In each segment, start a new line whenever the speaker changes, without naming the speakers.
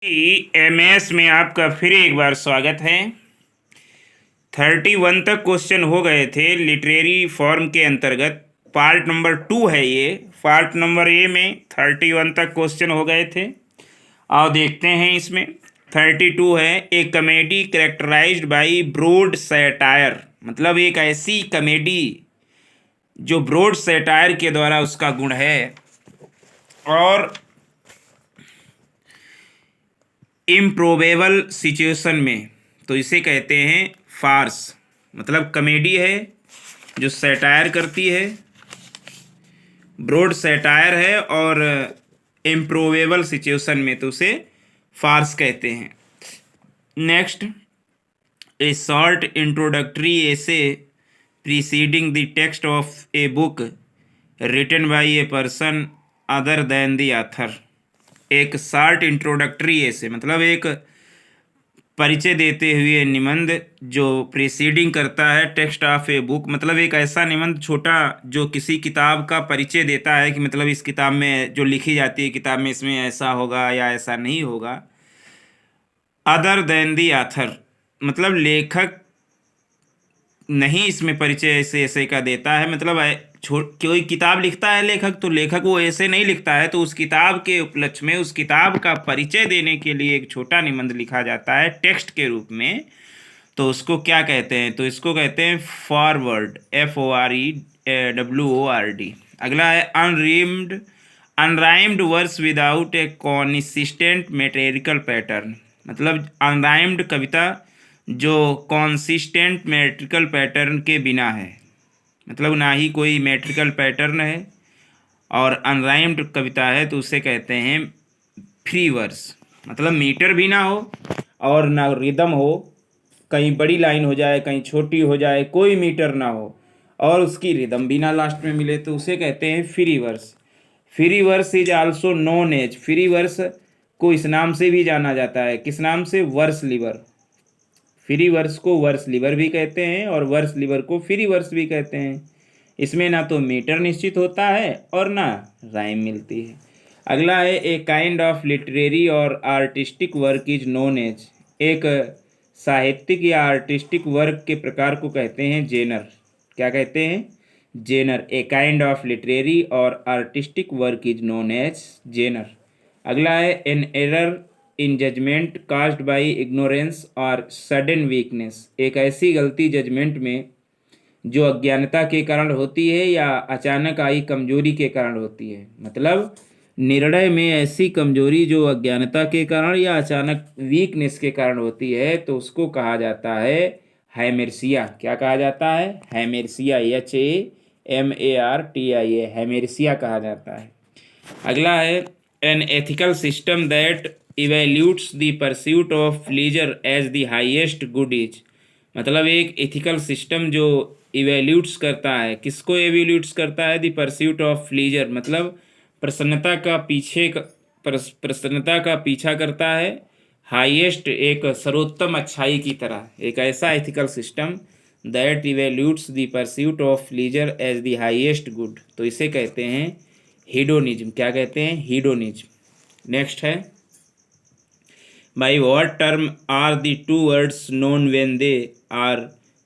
MS में आपका फिर एक बार स्वागत है। 31 तक क्वेश्चन हो गए थे लिटरेरी फॉर्म के अंतर्गत। पार्ट नंबर 2 है ये। पार्ट नंबर ए में 31 तक क्वेश्चन हो गए थे। आओ देखते हैं इसमें 32 है। A comedy characterised by broad satire, मतलब एक ऐसी कॉमेडी जो ब्रॉड सैटायर के द्वारा उसका गुण है। और इम्प्रोबेबल सिचुएशन में तो इसे कहते हैं फार्स, मतलब कॉमेडी है जो सैटायर करती है, ब्रॉड सैटायर है, और इम्प्रोबेबल सिचुएशन में तो उसे फार्स कहते हैं। Next, a short introductory essay preceding the text of a book written by a person other than the author. एक शॉर्ट इंट्रोडक्टरी ऐसे मतलब एक परिचय देते हुए निबंध जो प्रीसीडिंग करता है टेक्स्ट ऑफ ए बुक, मतलब एक ऐसा निबंध छोटा जो किसी किताब का परिचय देता है कि मतलब इस किताब में जो लिखी जाती है किताब में इसमें ऐसा होगा या ऐसा नहीं होगा। अदर देन दी ऑथर, मतलब लेखक नहीं इसमें परिचय ऐसे ऐसे का देता है, मतलब कोई किताब लिखता है लेखक तो लेखक वो ऐसे नहीं लिखता है, तो उस किताब के उपलक्ष्य में उस किताब का परिचय देने के लिए एक छोटा निबंध लिखा जाता है टेक्स्ट के रूप में। तो उसको क्या कहते हैं? तो इसको कहते हैं फॉरवर्ड, FOREWORD। अगला है unrhymed verse without a consistent metrical pattern, मतलब अनराइम्ड कविता जो कॉन्सिस्टेंट मेट्रिकल पैटर्न के बिना है, मतलब ना ही कोई मेट्रिकल पैटर्न है और अनराइम्ड कविता है तो उसे कहते हैं फ्री वर्स, मतलब मीटर भी ना हो और ना रिदम हो, कहीं बड़ी लाइन हो जाए कहीं छोटी हो जाए, कोई मीटर ना हो और उसकी रिदम भी ना लास्ट में मिले तो उसे कहते हैं free verse. Free verse is also known as, free verse को इस नाम से भी जाना जाता है, किस नाम से? वर्स लिवर। फ्री वर्स को वर्स लिवर भी कहते हैं और वर्स लिवर को फ्री वर्स भी कहते हैं। इसमें ना तो मीटर निश्चित होता है और ना राइम मिलती है। अगला है ए काइंड ऑफ लिटरेरी और artistic work is known as, एक साहित्यिक या आर्टिस्टिक वर्क के प्रकार को कहते हैं जेनर। क्या कहते हैं? Genre. A kind of literary और artistic work is known as genre. अगला है an error in judgement caused by ignorance और सडन वीकनेस, एक ऐसी गलती जजमेंट में जो अज्ञानता के कारण होती है या अचानक आई कमजोरी के कारण होती है, मतलब निर्णय में ऐसी कमजोरी जो अज्ञानता के कारण या अचानक वीकनेस के कारण होती है तो उसको कहा जाता है हैमेर्सिया। क्या कहा जाता है? हैमेर्सिया, HAMARTIA, हैमेर्सिया कहा जाता है। अगला है an ethical system that evaluates the pursuit of leisure as the highest good is, मतलब एक एथिकल सिस्टम जो इवेल्यूट्स करता है, किसको इवेल्यूट्स करता है? द परस्यूट ऑफ लीजर, मतलब प्रसन्नता का पीछा करता है, हाईएस्ट एक सर्वोत्तम अच्छाई की तरह, एक ऐसा ethical system that evaluates the pursuit of leisure as the highest good, तो इसे कहते हैं हीडोनिज्म। क्या कहते हैं? हीडोनिज्म। नेक्स्ट है by what term are the two words known when they are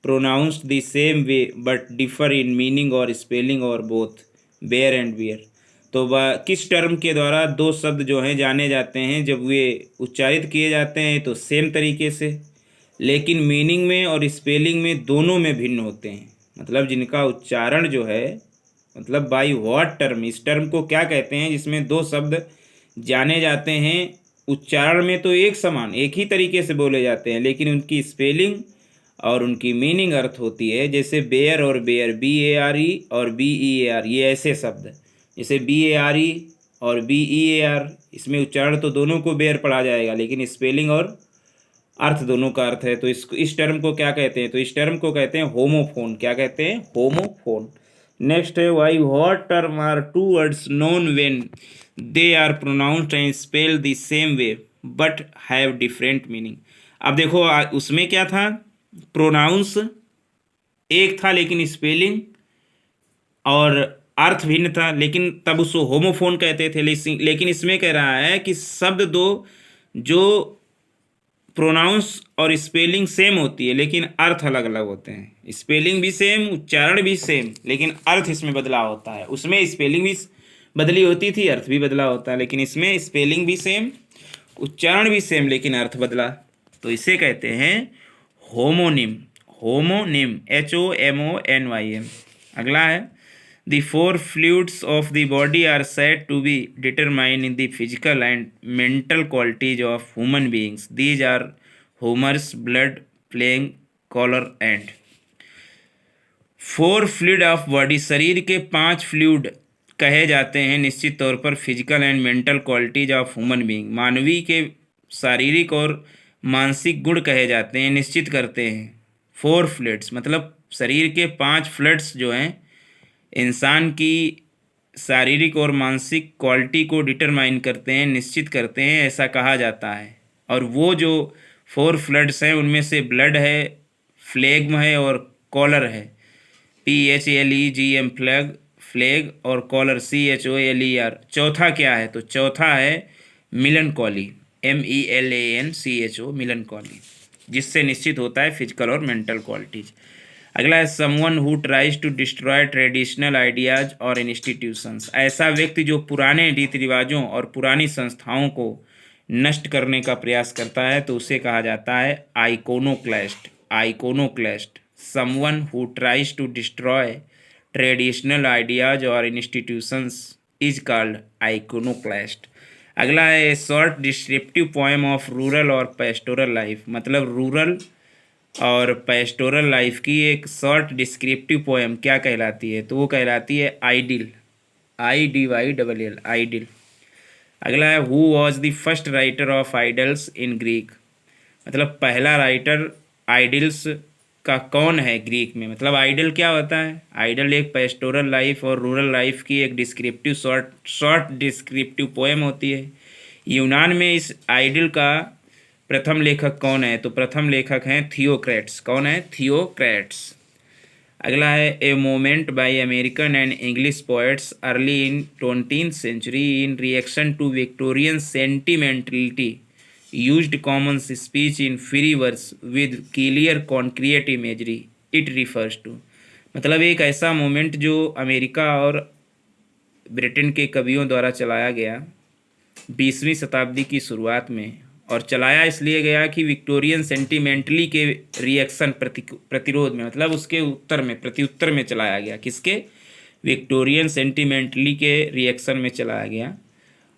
pronounced the same way but differ in meaning और spelling और बोथ, बेयर एंड बियर। तो किस टर्म के द्वारा दो शब्द जो हैं जाने जाते हैं जब वे उच्चारित किए जाते हैं तो सेम तरीके से, लेकिन मीनिंग में और स्पेलिंग में दोनों में भिन्न होते हैं, मतलब जिनका उच्चारण जो है, मतलब बाई व्हाट टर्म, इस टर्म को क्या कहते हैं जिसमें दो शब्द जाने जाते हैं, उच्चारण में तो एक समान एक ही तरीके से बोले जाते हैं लेकिन उनकी स्पेलिंग और उनकी मीनिंग अर्थ होती है। जैसे बेयर और बेयर, BARE और BEAR, ये ऐसे शब्द, जैसे BARE और BEAR, इसमें उच्चारण तो दोनों को बेयर पढ़ा जाएगा लेकिन स्पेलिंग और अर्थ दोनों का अर्थ है। तो इस टर्म को क्या कहते हैं? तो इस टर्म को कहते हैं होमोफोन। क्या कहते हैं? होमोफोन। नेक्स्ट है why what term are two words known when they are pronounced and spell the same way but have different meaning. अब देखो उसमें क्या था, प्रोनाउंस एक था लेकिन स्पेलिंग और अर्थ भिन्न था, लेकिन तब उसको होमोफोन कहते थे। लेकिन इसमें कह रहा है कि शब्द दो जो प्रोनाउंस और स्पेलिंग सेम होती है लेकिन अर्थ अलग अलग होते हैं। स्पेलिंग भी सेम, उच्चारण भी सेम, लेकिन अर्थ इसमें बदलाव होता है। उसमें स्पेलिंग भी बदली होती थी, अर्थ भी बदला होता है, लेकिन इसमें स्पेलिंग भी सेम, उच्चारण भी सेम, लेकिन अर्थ बदला। तो इसे कहते हैं होमोनिम। Homonym, HOMONYM। अगला है the four fluids of the body are said to be determine in the physical and mental qualities of human beings. These are humours, blood, phlegm, choler and. Four fluid of body, शरीर के 5 fluid कहे जाते हैं निश्चित तौर पर physical and mental qualities of human being. मानवीय के शारीरिक और मानसिक गुण कहे जाते हैं, निश्चित करते हैं। 4 फ्लूइड्स मतलब शरीर के 5 फ्लूइड्स जो हैं इंसान की शारीरिक और मानसिक क्वालिटी को डिटरमाइन करते हैं, निश्चित करते हैं, ऐसा कहा जाता है। और वो जो 4 फ्लूइड्स हैं उनमें से ब्लड है, फ्लेग्म है और कॉलर है, PHLEGM, फ्लैग, फ्लैग, और कॉलर CHOLER। चौथा क्या है? तो चौथा है मिलनकॉली, MELANCHO, मिलनकॉली, जिससे निश्चित होता है फिजिकल और मेंटल क्वालिटीज। अगला है someone who tries to destroy traditional ideas और इंस्टीट्यूशंस। ऐसा व्यक्ति जो पुराने रीति रिवाजों और पुरानी संस्थाओं को नष्ट करने का प्रयास करता है तो उसे कहा जाता है iconoclast. Iconoclast, someone who tries to destroy traditional ideas और इंस्टीट्यूशंस इज कॉल्ड आइकोनोक्लास्ट। अगला है short descriptive poem of rural और पेस्टोरल लाइफ। मतलब रूरल और पेस्टोरल लाइफ की एक शॉर्ट डिस्क्रिप्टिव पोएम क्या कहलाती है? तो वो कहलाती है आइडिल, IDYLL, आइडिल। अगला है who was the first writer of idols in Greek. मतलब पहला राइटर आइडल्स का कौन है ग्रीक में? मतलब आइडल क्या होता है? आइडल एक पेस्टोरल लाइफ और रूरल लाइफ की एक डिस्क्रिप्टिव शॉर्ट डिस्क्रिप्टिव पोएम होती है। यूनान में इस आइडल का प्रथम लेखक कौन है? तो प्रथम लेखक हैं थियोक्रेट्स। कौन है? थियोक्रेट्स। अगला है a movement by American and English poets early in 20th century in reaction to Victorian sentimentality used common speech in free verse with clear concrete imagery it refers to. मतलब एक ऐसा मोमेंट जो America और Britain के कवियों द्वारा चलाया गया 20वीं शताब्दी की शुरुआत में, और चलाया इसलिए गया कि विक्टोरियन सेंटिमेंटली के रिएक्शन प्रतिरोध में, मतलब उसके उत्तर में, प्रत्युत्तर में चलाया गया। किसके? विक्टोरियन सेंटिमेंटली के रिएक्शन में चलाया गया।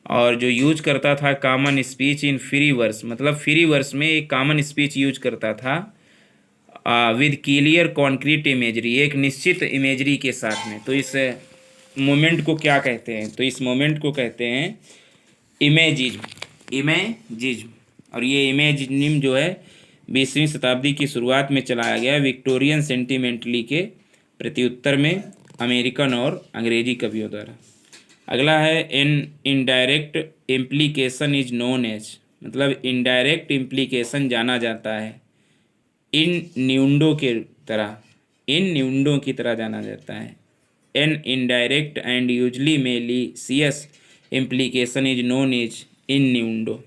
और जो यूज करता था common speech in free verse, मतलब फ्री वर्स में एक कॉमन स्पीच यूज करता था विद क्लियर कॉन्क्रीट इमेजरी, एक निश्चित इमेजरी के साथ में। तो इस मोमेंट को क्या कहते हैं? तो इस मोमेंट को कहते हैं इमेजिज्म। इमेजिज्म। और ये इमेजिज्म जो है 20वीं शताब्दी की शुरुआत में चलाया गया विक्टोरियन सेंटिमेंटली के प्रत्युत्तर में अमेरिकन और अंग्रेजी कवियों द्वारा। अगला है an indirect implication is known as. मतलब इनडायरेक्ट इम्प्लीकेशन जाना जाता है इन न्यूंडो के तरह, इन न्यूंडो की तरह जाना जाता है। An indirect and usually malicious implication is known as innuendo न्यूंडो।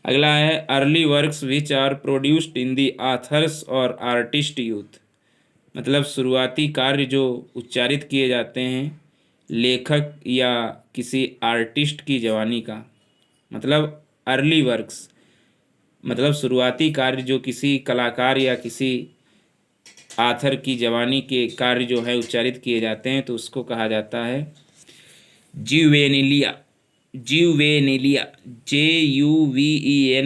अगला है early works which are produced in the author's और आर्टिस्ट यूथ। मतलब शुरुआती कार्य जो उच्चारित किए जाते हैं लेखक या किसी आर्टिस्ट की जवानी का। मतलब अर्ली वर्क्स मतलब शुरुआती कार्य जो किसी कलाकार या किसी आथर की जवानी के कार्य जो है उच्चारित किए जाते हैं तो उसको कहा जाता है juvenilia. Juvenilia, JUVENILIA।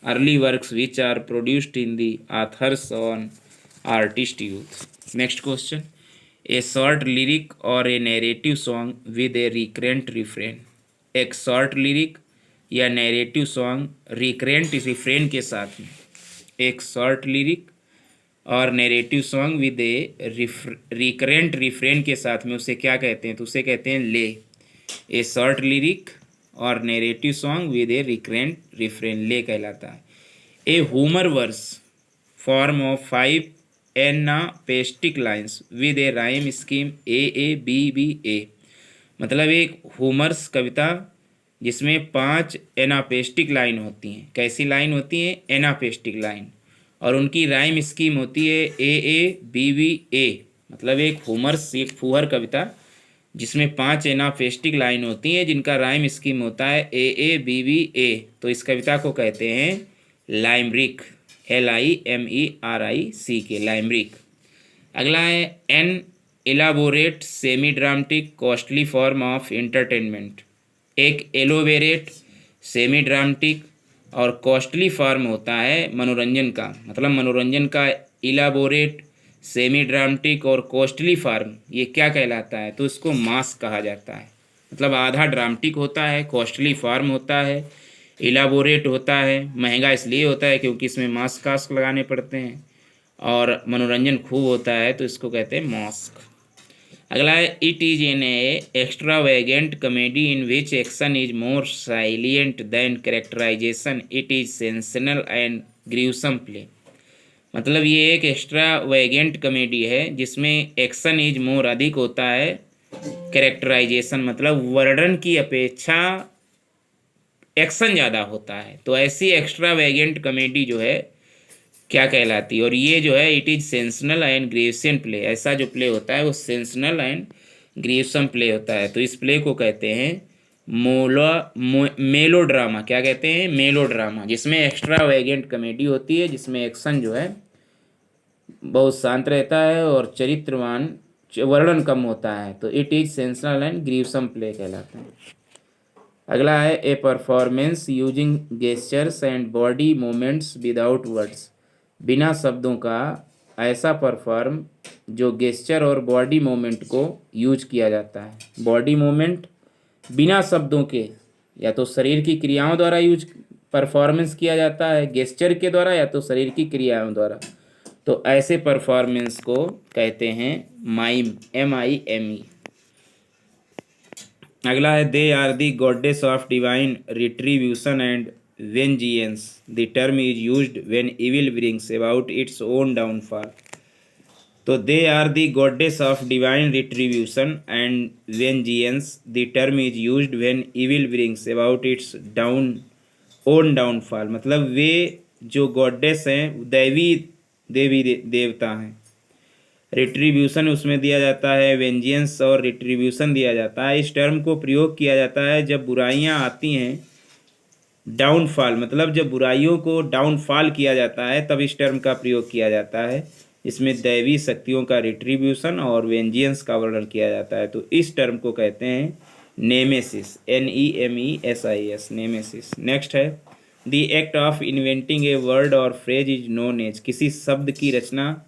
Early works which are produced in the author's on artist youth. Next question, a short lyric और a narrative song with a recurrent refrain. एक शॉर्ट लिरिक या नैरेटिव सॉन्ग रिकरेंट रिफ्रेन के साथ में। एक short lyric और narrative song with a recurrent refrain के साथ में उसे क्या कहते हैं? तो उसे कहते हैं ले। ए शॉर्ट लिरिक और narrative song with a recurrent refrain lay कहलाता है। A humour verse form of 5 anapestic lines with a rhyme scheme AABBA। मतलब एक ह्यूमर्स कविता जिसमें 5 एनापेस्टिक लाइन होती हैं। कैसी लाइन होती हैं? एनापेस्टिक लाइन। और उनकी राइम स्कीम होती है ए बी बी ए, मतलब एक फूहर कविता जिसमें 5 एनापेस्टिक लाइन होती हैं जिनका राइम स्कीम होता है ए बी बी ए। तो इस कविता को कहते हैं लाइमरिक, LIMERIC, लाइमरिक। अगला है an elaborate semi dramatic costly form of entertainment. एक एलोबेरेट, सेमी ड्रामेटिक और कॉस्टली फॉर्म होता है मनोरंजन का, मतलब मनोरंजन का इलाबोरेट, सेमी ड्रामेटिक और कॉस्टली फॉर्म ये क्या कहलाता है? तो इसको मास कहा जाता है। मतलब आधा ड्रामेटिक होता है, कॉस्टली फॉर्म होता है, इलाबोरेट होता है। महंगा इसलिए होता है क्योंकि इसमें मास कास्ट लगाने पड़ते हैं, और मनोरंजन खूब होता है तो इसको कहते हैं मॉस्क। अगला है it is an extravagant comedy in which action is more salient than characterisation. It is sensational and gruesome play. मतलब ये एक एक्स्ट्रावेगेंट कॉमेडी है जिसमें एक्शन इज मोर अधिक होता है, कैरेक्टराइजेशन मतलब वर्णन की अपेक्षा एक्शन ज़्यादा होता है। तो ऐसी एक्स्ट्रावेगेंट कॉमेडी जो है क्या कहलाती है? और ये जो है it is सेंसनल and gruesome play. ऐसा जो प्ले होता है वो सेंसनल एंड ग्रीवसम प्ले होता है। तो इस प्ले को कहते हैं मेलोड्रामा। क्या कहते हैं? मेलोड्रामा, जिसमें एक्स्ट्रावेगेंट कॉमेडी होती है, जिसमें एक्शन जो है बहुत शांत रहता है और चरित्रवान वर्णन कम होता है। तो it is सेंसनल and gruesome play कहलाता है। अगला है ए performance using gestures and body movements without words. बिना शब्दों का ऐसा परफॉर्म जो गेस्चर और बॉडी मूवमेंट को यूज किया जाता है। बॉडी मूवमेंट बिना शब्दों के, या तो शरीर की क्रियाओं द्वारा यूज परफॉर्मेंस किया जाता है, गेस्चर के द्वारा या तो शरीर की क्रियाओं द्वारा। तो ऐसे परफॉर्मेंस को कहते हैं माइम, MIME। अगला है they are the goddess of divine retribution and vengeance. The term is used when evil brings about its own downfall. तो they are the goddess of divine retribution and vengeance. The term is used when evil brings about its own downfall. मतलब वे जो goddess हैं देवी देवता हैं। Retribution उसमें दिया जाता है, वेंजियंस और रिट्रीब्यूशन दिया जाता है। इस टर्म को प्रयोग किया जाता है जब बुराइयां आती हैं। डाउनफॉल मतलब जब बुराइयों को डाउनफॉल किया जाता है तब इस टर्म का प्रयोग किया जाता है। इसमें दैवी शक्तियों का रिट्रीब्यूशन और वेंजियंस का वर्णन किया जाता है। तो इस टर्म को कहते हैं नेमेसिस, NEMESIS, नेमेसिस। नेक्स्ट है the act of inventing a word और फ्रेज इज नोन एज। किसी शब्द की रचना,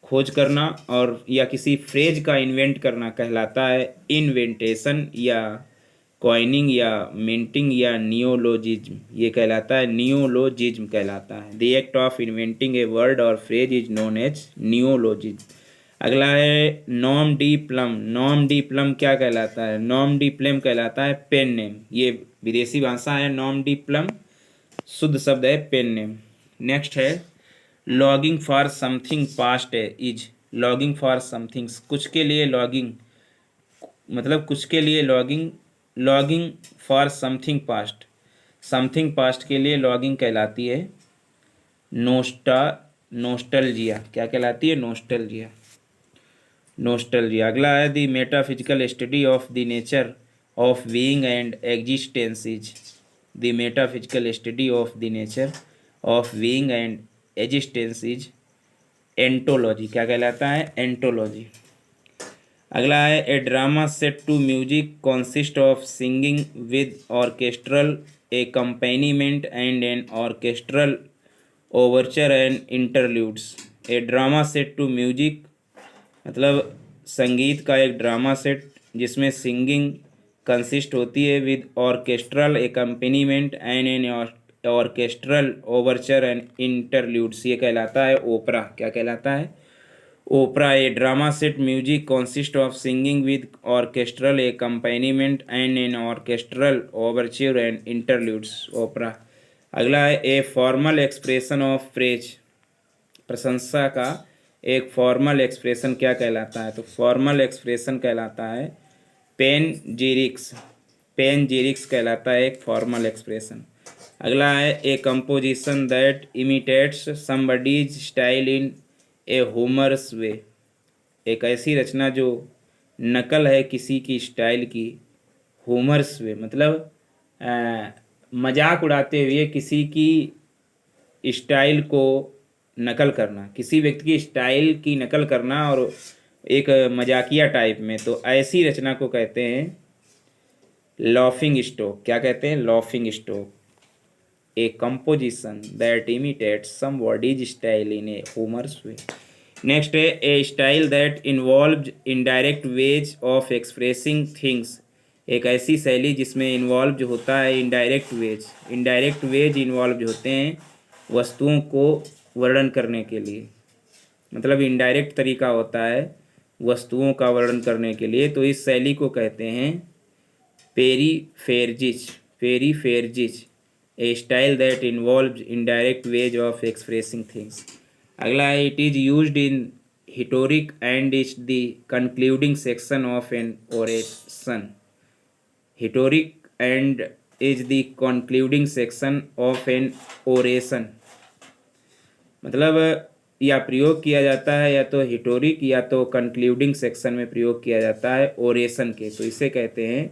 खोज करना और या किसी फ्रेज का इन्वेंट करना कहलाता है इन्वेंटेशन या कॉइनिंग या मिंटिंग या नियोलॉजिज्म। ये कहलाता है नियोलॉजिज्म कहलाता है। The act of inventing a word और phrase is known as neologism. अगला है nom de plume. Nom de plume क्या कहलाता है? नॉम डी प्लम कहलाता है पेन नेम। ये विदेशी भाषा है। नॉम डी प्लम शुद्ध शब्द है पेन नेम। नेक्स्ट है logging for something past is. Logging for something, कुछ के लिए लॉगिंग, मतलब कुछ के लिए logging, logging for something past, something past के लिए लॉगिंग कहलाती है नोस्टल्जिया। क्या कहलाती है? नोस्टल्जिया, नोस्टल्जिया। अगला है the metaphysical study of the nature of being and existence is. The metaphysical study of the nature of being and existence is ontology. क्या कहलाता है? एंटोलॉजी। अगला है a drama set to music consist of singing with orchestral accompaniment and an orchestral overture and interludes. A drama set to music मतलब संगीत का एक drama set जिसमें सिंगिंग कंसिस्ट होती है with orchestral accompaniment and an orchestral overture and interludes. ये कहलाता है ओपरा। क्या कहलाता है? Opera. A drama set music consist of singing with orchestral accompaniment and an orchestral overture and interludes, opera. अगला है a formal expression of praise. प्रशंसा का एक फॉर्मल एक्सप्रेशन क्या कहलाता है? तो फॉर्मल एक्सप्रेशन कहलाता है पेनजिरिक्स। पैनजिरिक्स कहलाता है एक फॉर्मल एक्सप्रेशन। अगला है a composition that imitates somebody's style in a humorous way. एक ऐसी रचना जो नकल है किसी की स्टाइल की ह्यूमरस वे, मतलब मजाक उड़ाते हुए किसी की स्टाइल को नकल करना, किसी व्यक्ति की स्टाइल की नकल करना और एक मजाकिया टाइप में, तो ऐसी रचना को कहते हैं लॉफिंग स्टॉक। क्या कहते हैं? Laughing stock. A composition that imitates somebody's style in a humorous way. Next है a style that involves indirect ways of expressing things. एक ऐसी शैली जिसमें इन्वॉल्व होता है indirect ways. Indirect ways involve होते हैं वस्तुओं को वर्णन करने के लिए, मतलब इनडायरेक्ट तरीका होता है वस्तुओं का वर्णन करने के लिए, तो इस शैली को कहते हैं periphrasis. Periphrasis a style that involves indirect ways of expressing things. अगला है it is used in rhetoric and is the concluding section of an oration. Rhetoric and is the concluding section of an oration, मतलब या प्रयोग किया जाता है या तो हिटोरिक या तो कंक्लूडिंग सेक्शन में प्रयोग किया जाता है ओरेशन के, तो इसे कहते हैं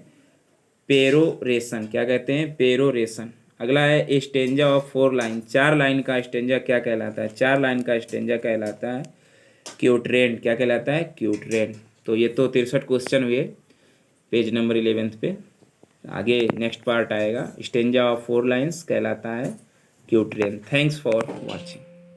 पेरोरेशन। क्या कहते हैं? पेरोरेशन। अगला है स्टेंजा ऑफ 4 लाइन। 4 लाइन का स्टेंजा क्या कहलाता है? 4 लाइन का स्टेंजा कहलाता है क्यूट्रेन। क्या कहलाता है? क्यूट्रेन। तो ये तो 63 क्वेश्चन हुए पेज नंबर 11 पे। आगे नेक्स्ट पार्ट आएगा, स्टेंजा ऑफ 4 लाइन्स कहलाता है क्यूट्रेन। Thanks for watching.